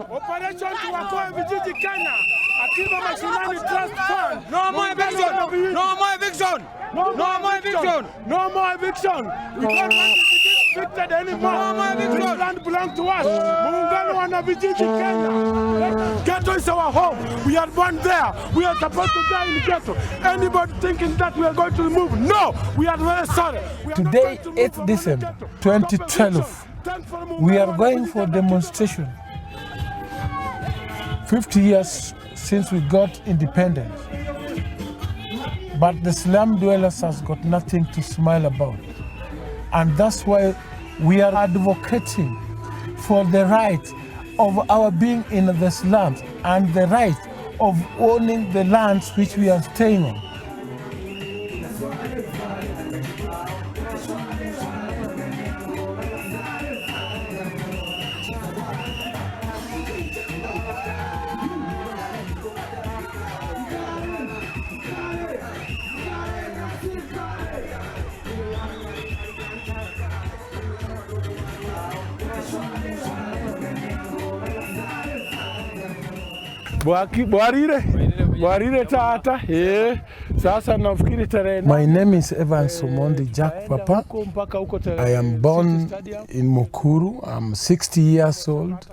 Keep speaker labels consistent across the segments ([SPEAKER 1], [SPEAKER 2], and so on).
[SPEAKER 1] Operation tuwakoe vijiji Kenya. Akiba Mashinani Trust Fund.
[SPEAKER 2] No more eviction. No more eviction. No more eviction.
[SPEAKER 1] No more eviction. We don't want to be evicted anymore.
[SPEAKER 2] No more eviction.
[SPEAKER 1] This land belongs to us. Muungano wana vijiji Kenya. Ghetto is our home. We are born there. We are supposed to die in ghetto. Anybody thinking that we are going to move? No. We are very sorry.
[SPEAKER 3] Today, 8th December 2012, we are going for demonstration. 50 years since we got independence. But the slum dwellers has got nothing to smile about. And that's why we are advocating for the right of our being in the slums and the right of owning the lands which we are staying on. My name is Jack Omondi, Jack Papa. I am born in Mukuru. I'm 60 years old.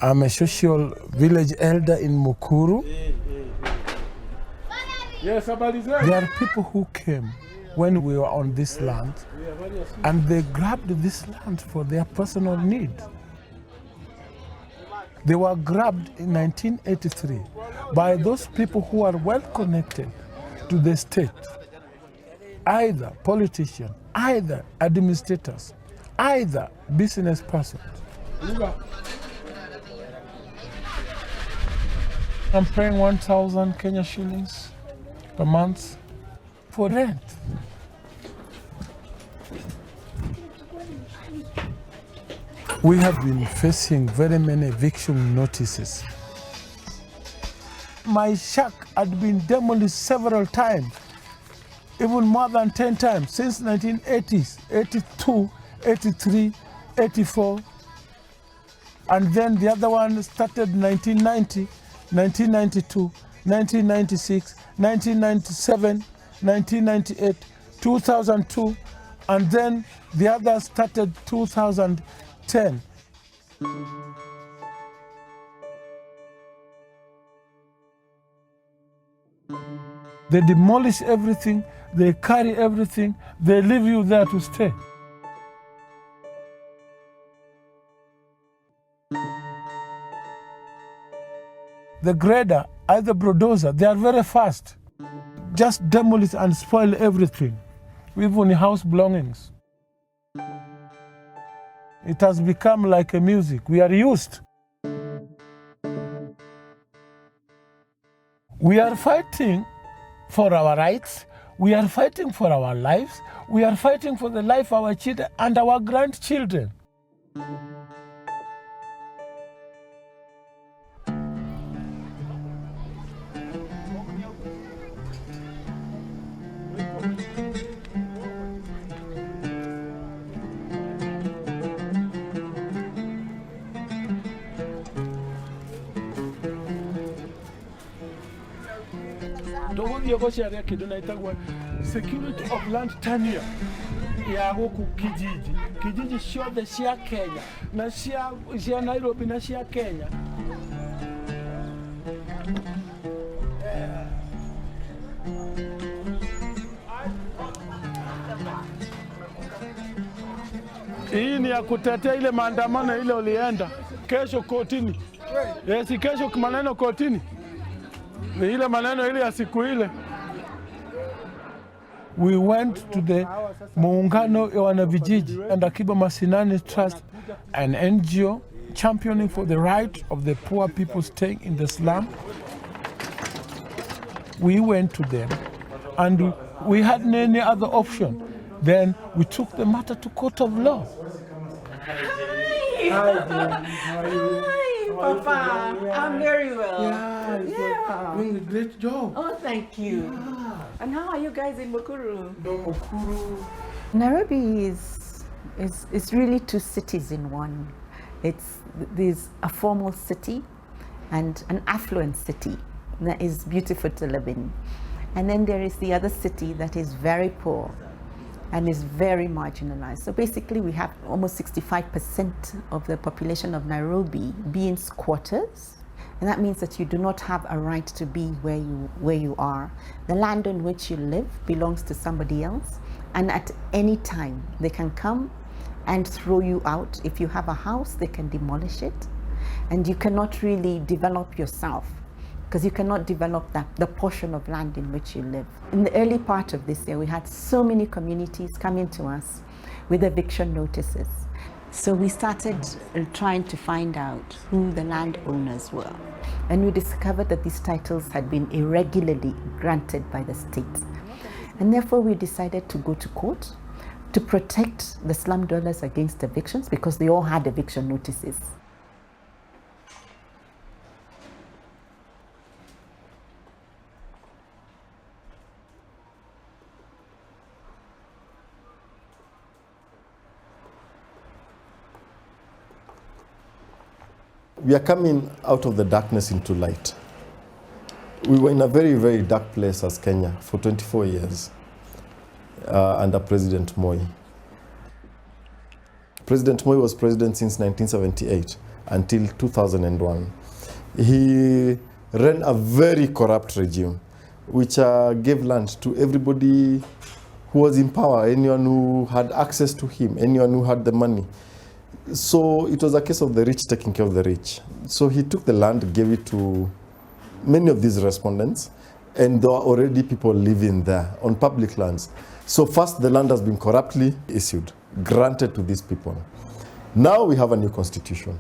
[SPEAKER 3] I'm a social village elder in Mukuru. There are people who came when we were on this land and they grabbed this land for their personal need. They were grabbed in 1983 by those people who are well connected to the state, either politicians, either administrators, either business persons. I'm paying 1,000 Kenya shillings per month for rent. We have been facing very many eviction notices. My shack had been demolished several times, even more than 10 times, since 1980s, 82, 83, 84. And then the other one started 1990, 1992, 1996, 1997, 1998, 2002, and then the other started 2010. They demolish everything, they carry everything, they leave you there to stay. The grader, either bulldozer, they are very fast. Just demolish and spoil everything, even house belongings. It has become like a music. We are used. We are fighting for our rights. We are fighting for our lives. We are fighting for the life of our children and our grandchildren. Security of land tenure ya huku kijiji. Kijiji shote sia Kenya na sia Nairobi na sia Kenya. Hii ni ya kutetea ile maandamano ile ulienda kesho kotini. Yes, kesho maneno kotini. Ni ile maneno ile ya siku ile. We went to the Muungano wana vijiji and Akiba Mashinani Trust, an NGO championing for the right of the poor people staying in the slum. We went to them and we had any other option. Then we took the matter to court of law.
[SPEAKER 4] Hi. How are you? Hi, Papa. I'm very well.
[SPEAKER 3] Yeah. Doing a great job.
[SPEAKER 4] Oh, thank you.
[SPEAKER 3] Yeah.
[SPEAKER 4] And how are you guys in Mukuru?
[SPEAKER 3] Mukuru.
[SPEAKER 5] Nairobi is It's really two cities in one. There's a formal city and an affluent city that is beautiful to live in. And then there is the other city that is very poor and is very marginalized. So basically we have almost 65% of the population of Nairobi being squatters. And that means that you do not have a right to be where you are. The land on which you live belongs to somebody else. And at any time they can come and throw you out. If you have a house, they can demolish it. And you cannot really develop yourself, because you cannot develop the portion of land in which you live. In the early part of this year, we had so many communities coming to us with eviction notices. So we started trying to find out who the landowners were. And we discovered that these titles had been irregularly granted by the state. And therefore we decided to go to court to protect the slum dwellers against evictions, because they all had eviction notices.
[SPEAKER 6] We are coming out of the darkness into light. We were in a very, very dark place as Kenya for 24 years under President Moi. President Moi was president since 1978 until 2001. He ran a very corrupt regime, which gave land to everybody who was in power, anyone who had access to him, anyone who had the money. So it was a case of the rich taking care of the rich. So he took the land, gave it to many of these respondents, and there are already people living there on public lands. So first, the land has been corruptly issued, granted to these people. Now we have a new constitution.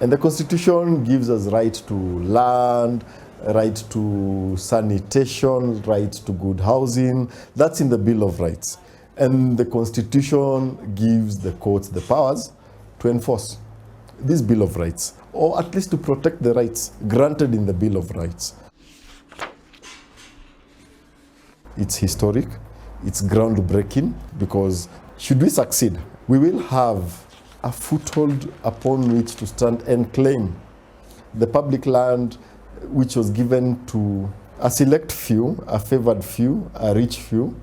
[SPEAKER 6] And the constitution gives us right to land, right to sanitation, right to good housing. That's in the Bill of Rights. And the constitution gives the courts the powers to enforce this Bill of Rights, or at least to protect the rights granted in the Bill of Rights. It's historic, it's groundbreaking, because should we succeed, we will have a foothold upon which to stand and claim the public land which was given to a select few, a favored few, a rich few,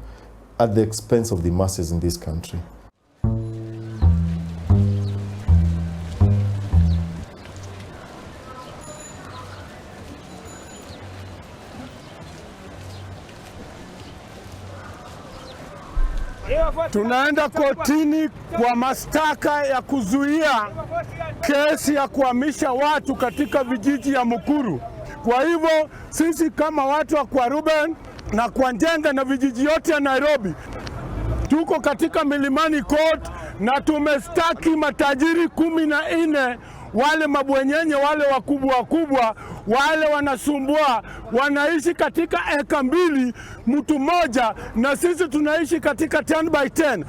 [SPEAKER 6] at the expense of the masses in this country.
[SPEAKER 1] Tunaenda kotini kwa mashtaka ya kuzuia kesi ya kuhamisha watu katika vijiji ya Mukuru. Kwa hivyo sisi kama watu wa kwa Ruben na kwa Njenga na vijiji yote ya Nairobi, tuko katika Milimani Court na tumestaki matajiri 14, wale mabwenyenye, wale wakubwa, wale wanasumbua, wanaishi katika eka 2, mtu mmoja, na sisi tunaishi katika 10 by 10.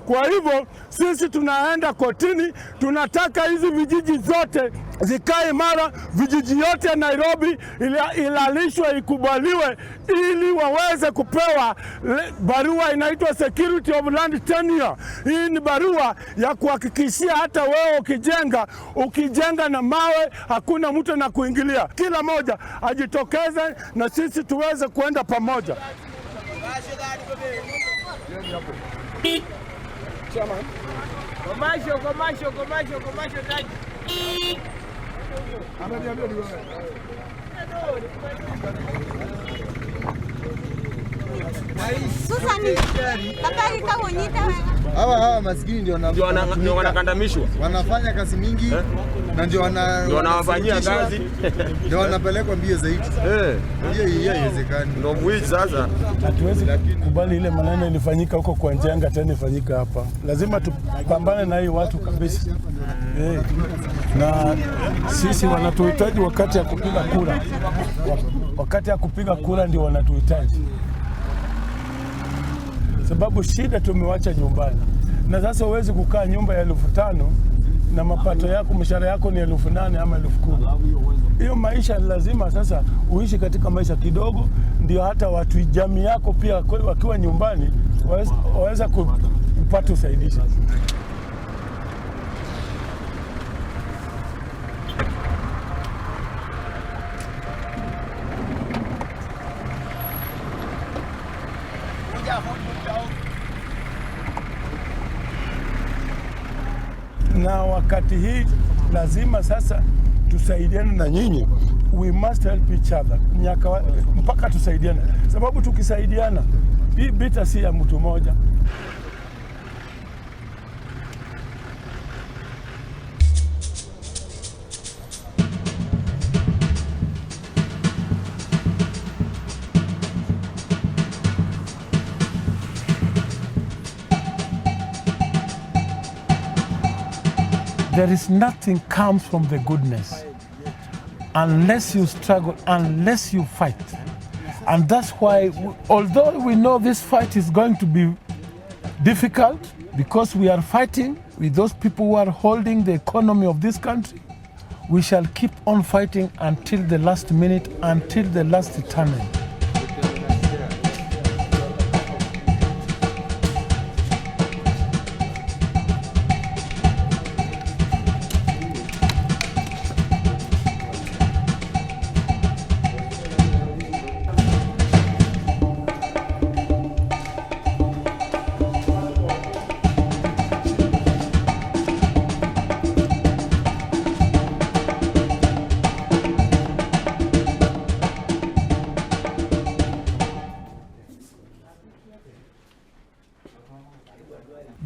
[SPEAKER 1] Kwa hivyo sisi tunaenda kotini, tunataka hizi vijiji zote zikae imara, vijiji yote ya Nairobi ilalishwe, ikubaliwe, ili waweze kupewa barua inaitwa Security of Land Tenure. Hii ni barua ya kuhakikishia hata wewe ukijenga na mawe, hakuna mtu na kuingilia. Kila moja ajitokeze na sisi tuweze kuenda pamoja.
[SPEAKER 2] Commercial, thank you.
[SPEAKER 7] Hawa maskini ndio
[SPEAKER 2] wanakandamishwa.
[SPEAKER 7] Wanafanya kazi mingi na ndio
[SPEAKER 2] wanawafanyia kazi.
[SPEAKER 7] Ndio wanapelekwa mbio zaidi. Hiyo haiwezekani.
[SPEAKER 2] Ndio mwizi sasa.
[SPEAKER 1] Hatuwezi kubali ile maneno ilifanyika huko kwa Njenga tena ifanyika hapa. Lazima tupambane na hii watu kabisa. Na sisi wanatuhitaji wakati ya kupiga kura. Wakati ya kupiga kura ndio wanatuhitaji. Sababu shida tumewacha nyumbani. Na sasa huwezi kukaa nyumba ya 5,000 na mapato yako, mshahara yako ni 8,000 ama 10,000. Hiyo maisha lazima sasa uishi katika maisha kidogo, ndio hata watu jamii yako pia wakiwa nyumbani waweza
[SPEAKER 3] tupate usaidizi. Na wakati hii lazima sasa tusaidiane na nyinyi. We must help each other. Mpaka tusaidiane. Sababu tukisaidiana, hii vita si ya mtu mmoja. There is nothing comes from the goodness unless you struggle, unless you fight. And that's why, although we know this fight is going to be difficult, because we are fighting with those people who are holding the economy of this country, we shall keep on fighting until the last minute, until the last turning.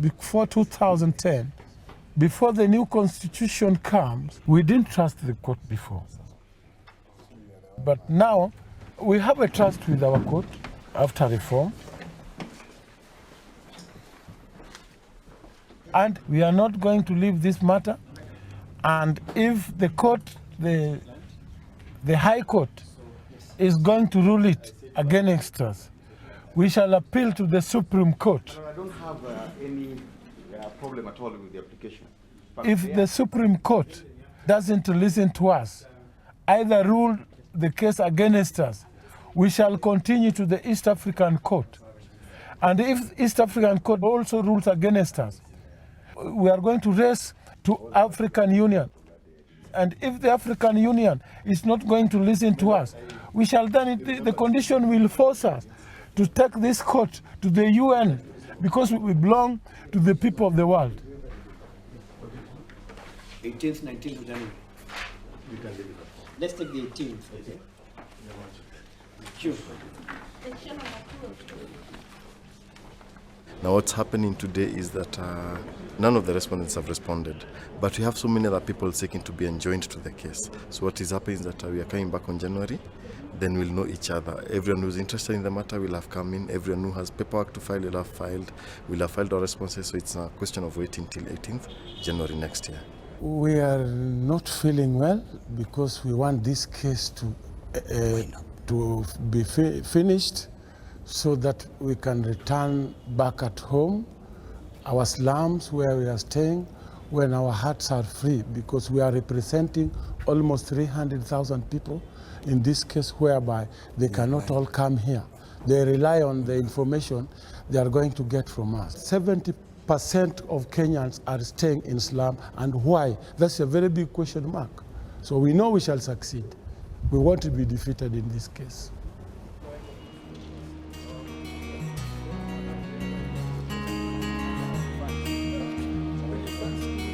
[SPEAKER 3] Before 2010, before the new constitution comes, we didn't trust the court before. But now, we have a trust with our court after reform. And we are not going to leave this matter. And if the court, the High Court, is going to rule it against us, we shall appeal to the Supreme Court.
[SPEAKER 8] I don't have any problem at all with the application. But
[SPEAKER 3] If the Supreme Court doesn't listen to us, either rule the case against us, we shall continue to the East African Court. And if East African Court also rules against us, we are going to race to African Union. And if the African Union is not going to listen to us, we shall then, the condition will force us to take this court to the UN, because we belong to the people of the world.
[SPEAKER 9] 18th, 19th of January. Let's take the 18th. Okay. Sure.
[SPEAKER 6] Now what's happening today is that none of the respondents have responded, but we have so many other people seeking to be enjoined to the case. So what is happening is that we are coming back on January, then we'll know each other. Everyone who's interested in the matter will have come in. Everyone who has paperwork to file will have filed. We'll have filed our responses, so it's a question of waiting till 18th January next year.
[SPEAKER 3] We are not feeling well because we want this case to be finished so that we can return back at home, our slums where we are staying, when our hearts are free, because we are representing almost 300,000 people in this case, whereby they cannot all come here. They rely on the information they are going to get from us. 70% of Kenyans are staying in slum, and why? That's a very big question mark. So we know we shall succeed. We want to be defeated in this case.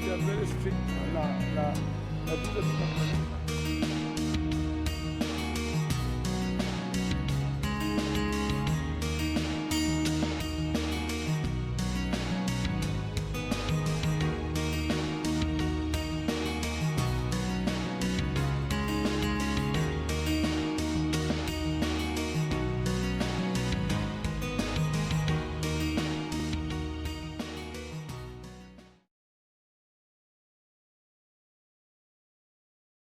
[SPEAKER 3] They are very strict.